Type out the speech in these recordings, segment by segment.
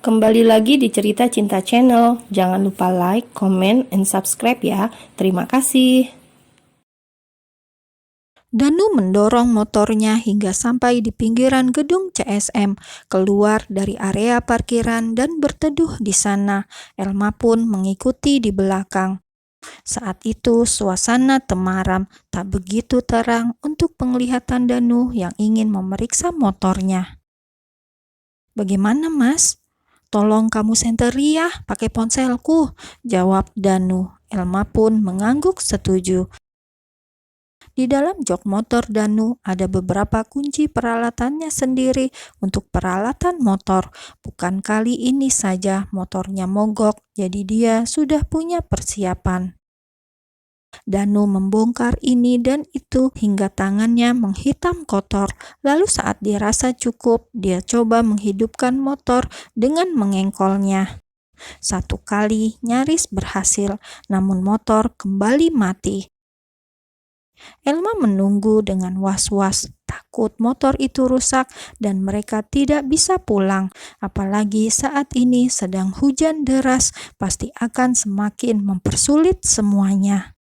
Kembali lagi di Cerita Cinta Channel. Jangan lupa like, comment, and subscribe ya. Terima kasih. Danu mendorong motornya hingga sampai di pinggiran gedung CSM, keluar dari area parkiran dan berteduh di sana. Elma pun mengikuti di belakang. Saat itu suasana temaram, tak begitu terang untuk penglihatan Danu yang ingin memeriksa motornya. "Bagaimana, Mas? Tolong kamu senteri ya, pakai ponselku," jawab Danu. Elma pun mengangguk setuju. Di dalam jok motor Danu ada beberapa kunci peralatannya sendiri untuk peralatan motor. Bukan kali ini saja motornya mogok, jadi dia sudah punya persiapan. Danu membongkar ini dan itu hingga tangannya menghitam kotor. Lalu saat dirasa cukup, dia coba menghidupkan motor dengan mengengkolnya. Satu kali nyaris berhasil, namun motor kembali mati. Elma menunggu dengan was-was, takut motor itu rusak dan mereka tidak bisa pulang. Apalagi saat ini sedang hujan deras, pasti akan semakin mempersulit semuanya.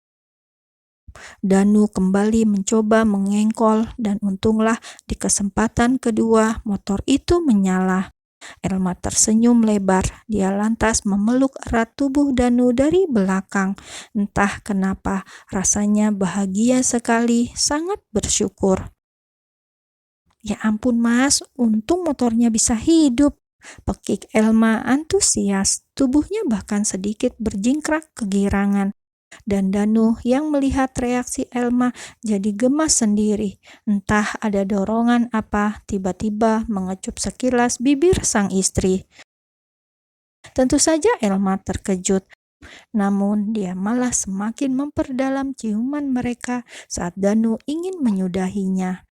Danu kembali mencoba mengengkol dan untunglah di kesempatan kedua motor itu menyala. Elma tersenyum lebar. Dia lantas memeluk erat tubuh Danu dari belakang. Entah kenapa, rasanya bahagia sekali, sangat bersyukur. "Ya ampun Mas, untung motornya bisa hidup," pekik Elma antusias. Tubuhnya bahkan sedikit berjingkrak kegirangan. Dan Danu yang melihat reaksi Elma jadi gemas sendiri. Entah ada dorongan apa, tiba-tiba mengecup sekilas bibir sang istri. Tentu saja Elma terkejut, namun dia malah semakin memperdalam ciuman mereka saat Danu ingin menyudahinya.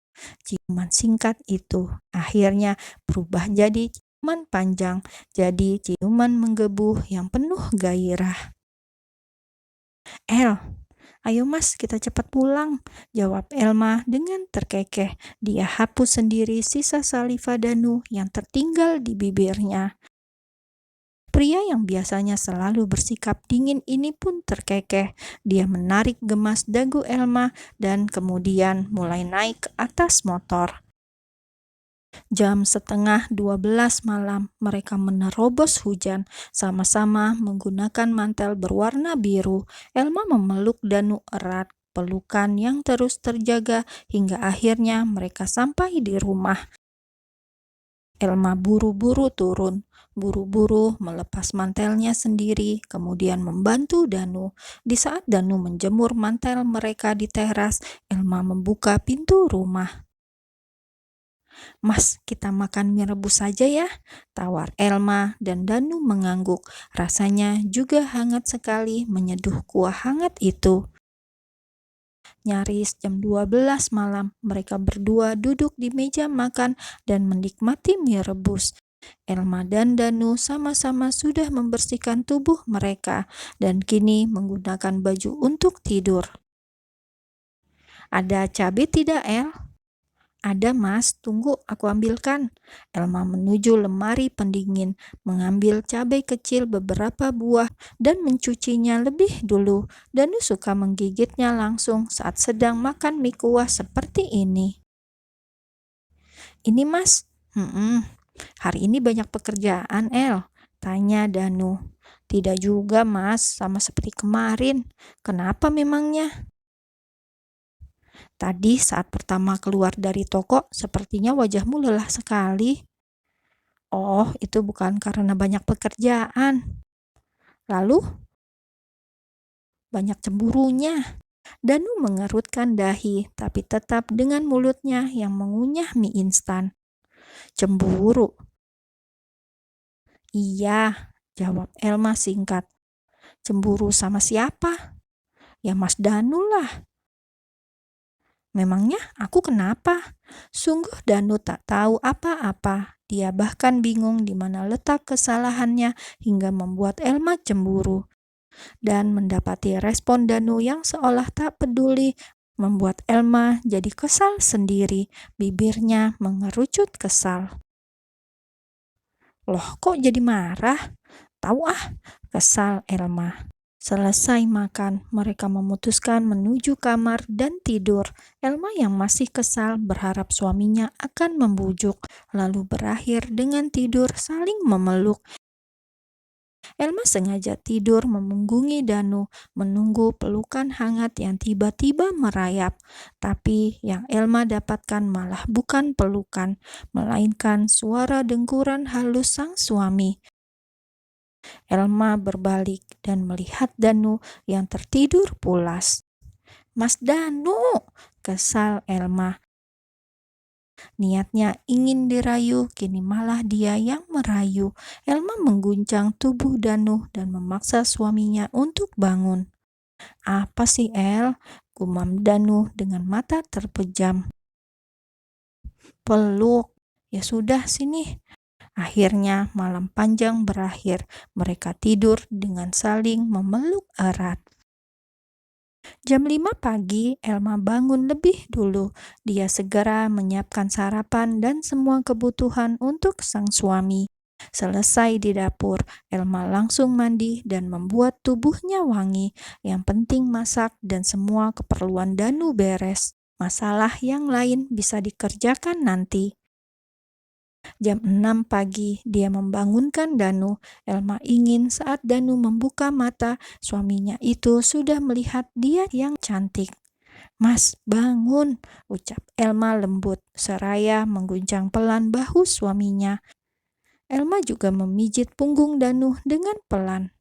Ciuman singkat itu akhirnya berubah jadi ciuman panjang, jadi ciuman menggebu yang penuh gairah. "El, ayo Mas, kita cepat pulang," jawab Elma dengan terkekeh. Dia hapus sendiri sisa saliva Danu yang tertinggal di bibirnya. Pria yang biasanya selalu bersikap dingin ini pun terkekeh. Dia menarik gemas dagu Elma dan kemudian mulai naik ke atas motor. Jam 11:30 malam, mereka menerobos hujan, sama-sama menggunakan mantel berwarna biru. Elma memeluk Danu erat, pelukan yang terus terjaga hingga akhirnya mereka sampai di rumah. Elma buru-buru turun, buru-buru melepas mantelnya sendiri, kemudian membantu Danu. Di saat Danu menjemur mantel mereka di teras, Elma membuka pintu rumah. "Mas, kita makan mie rebus saja ya," tawar Elma, dan Danu mengangguk. Rasanya juga hangat sekali menyeduh kuah hangat itu. Nyaris jam 12 malam, mereka berdua duduk di meja makan dan menikmati mie rebus. Elma dan Danu sama-sama sudah membersihkan tubuh mereka dan kini menggunakan baju untuk tidur. "Ada cabai tidak, El?" "Ada Mas, tunggu aku ambilkan." Elma menuju lemari pendingin, mengambil cabai kecil beberapa buah dan mencucinya lebih dulu. Danu suka menggigitnya langsung saat sedang makan mie kuah seperti ini. "Ini Mas." Hari ini banyak pekerjaan, El?" tanya Danu. "Tidak juga Mas, sama seperti kemarin." "Kenapa memangnya?" "Tadi saat pertama keluar dari toko, sepertinya wajahmu lelah sekali." "Oh, itu bukan karena banyak pekerjaan." "Lalu?" "Banyak cemburunya." Danu mengerutkan dahi, tapi tetap dengan mulutnya yang mengunyah mie instan. "Cemburu?" "Iya," jawab Elma singkat. "Cemburu sama siapa?" "Ya Mas Danu lah." "Memangnya aku kenapa?" Sungguh Danu tak tahu apa-apa. Dia bahkan bingung di mana letak kesalahannya hingga membuat Elma cemburu. Dan mendapati respon Danu yang seolah tak peduli membuat Elma jadi kesal sendiri. Bibirnya mengerucut kesal. Loh, kok jadi marah? Tahu ah, kesal Elma. Selesai makan, mereka memutuskan menuju kamar dan tidur. Elma yang masih kesal berharap suaminya akan membujuk, lalu berakhir dengan tidur saling memeluk. Elma sengaja tidur memunggungi Danu, menunggu pelukan hangat yang tiba-tiba merayap. Tapi yang Elma dapatkan malah bukan pelukan, melainkan suara dengkuran halus sang suami. Elma berbalik dan melihat Danu yang tertidur pulas. "Mas Danu!" kesal Elma. Niatnya ingin dirayu, kini malah dia yang merayu. Elma mengguncang tubuh Danu dan memaksa suaminya untuk bangun. "Apa sih, El?" gumam Danu dengan mata terpejam. "Peluk." "Ya sudah, sini." Akhirnya malam panjang berakhir. Mereka tidur dengan saling memeluk erat. Jam 5 pagi, Elma bangun lebih dulu. Dia segera menyiapkan sarapan dan semua kebutuhan untuk sang suami. Selesai di dapur, Elma langsung mandi dan membuat tubuhnya wangi. Yang penting masak dan semua keperluan Danu beres. Masalah yang lain bisa dikerjakan nanti. Jam 6 pagi, dia membangunkan Danu. Elma ingin saat Danu membuka mata, suaminya itu sudah melihat dia yang cantik. "Mas, bangun," ucap Elma lembut, seraya mengguncang pelan bahu suaminya. Elma juga memijit punggung Danu dengan pelan.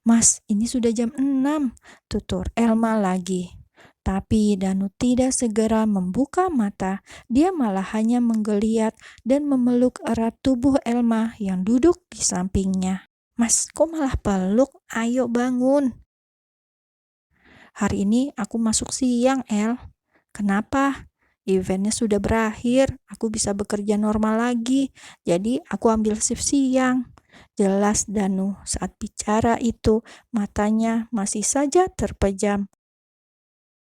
"Mas, ini sudah jam 6, tutur Elma lagi. Tapi Danu tidak segera membuka mata. Dia malah hanya menggeliat dan memeluk erat tubuh Elma yang duduk di sampingnya. "Mas, kok malah peluk? Ayo bangun." "Hari ini aku masuk siang, El." "Kenapa?" "Eventnya sudah berakhir. Aku bisa bekerja normal lagi. Jadi aku ambil shift siang." Jelas Danu saat bicara itu, matanya masih saja terpejam.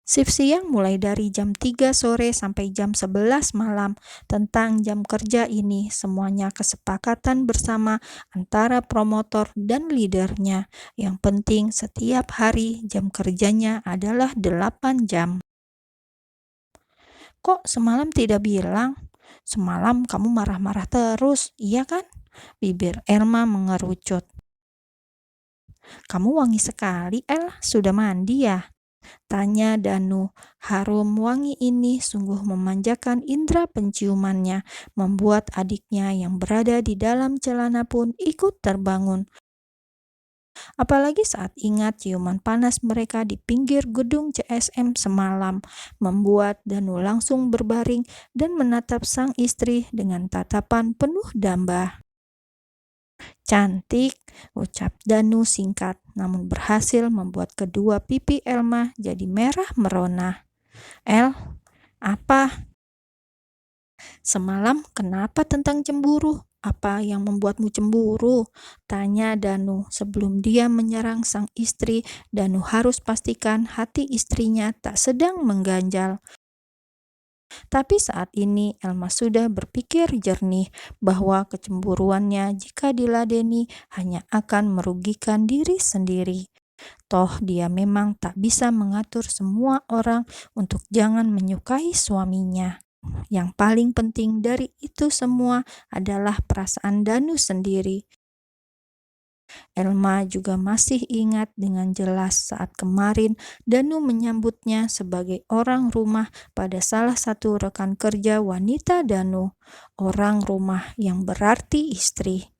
Shift siang mulai dari jam 3 sore sampai jam 11 malam. Tentang jam kerja ini semuanya kesepakatan bersama antara promotor dan leadernya. Yang penting setiap hari jam kerjanya adalah 8 jam. "Kok semalam tidak bilang? Semalam kamu marah-marah terus, iya kan?" Bibir Elma mengerucut. "Kamu wangi sekali, El. Sudah mandi ya?" tanya Danu. Harum wangi ini sungguh memanjakan indera penciumannya, membuat adiknya yang berada di dalam celana pun ikut terbangun. Apalagi saat ingat ciuman panas mereka di pinggir gedung CSM semalam, membuat Danu langsung berbaring dan menatap sang istri dengan tatapan penuh damba. "Cantik," ucap Danu singkat, namun berhasil membuat kedua pipi Elma jadi merah merona. "El, apa? Semalam kenapa tentang cemburu? Apa yang membuatmu cemburu?" tanya Danu. Sebelum dia menyerang sang istri, Danu harus pastikan hati istrinya tak sedang mengganjal. Tapi saat ini Elma sudah berpikir jernih bahwa kecemburuannya jika diladeni hanya akan merugikan diri sendiri. Toh dia memang tak bisa mengatur semua orang untuk jangan menyukai suaminya. Yang paling penting dari itu semua adalah perasaan Danu sendiri. Elma juga masih ingat dengan jelas saat kemarin Danu menyambutnya sebagai orang rumah pada salah satu rekan kerja wanita Danu. Orang rumah yang berarti istri.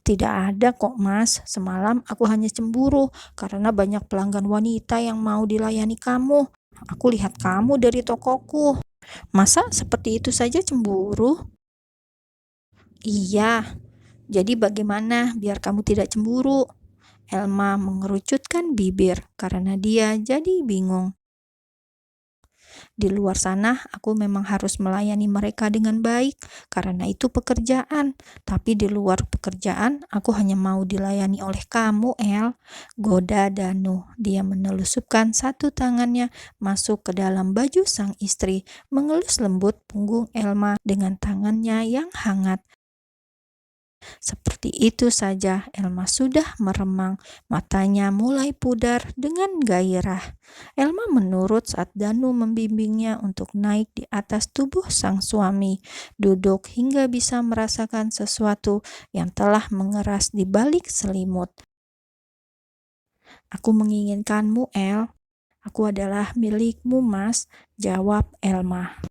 "Tidak ada kok, Mas. Semalam aku hanya cemburu karena banyak pelanggan wanita yang mau dilayani kamu. Aku lihat kamu dari tokoku." "Masa seperti itu saja cemburu?" "Iya. Jadi bagaimana biar kamu tidak cemburu?" Elma mengerucutkan bibir karena dia jadi bingung. Di luar sana, aku memang harus melayani mereka dengan baik karena itu pekerjaan. Tapi di luar pekerjaan, aku hanya mau dilayani oleh kamu, El. Goda Danu. Dia menelusupkan satu tangannya masuk ke dalam baju sang istri, mengelus lembut punggung Elma dengan tangannya yang hangat. Seperti itu saja, Elma sudah meremang, matanya mulai pudar dengan gairah. Elma menurut saat Danu membimbingnya untuk naik di atas tubuh sang suami, duduk hingga bisa merasakan sesuatu yang telah mengeras di balik selimut. "Aku menginginkanmu, El. Aku adalah milikmu, Mas," jawab Elma.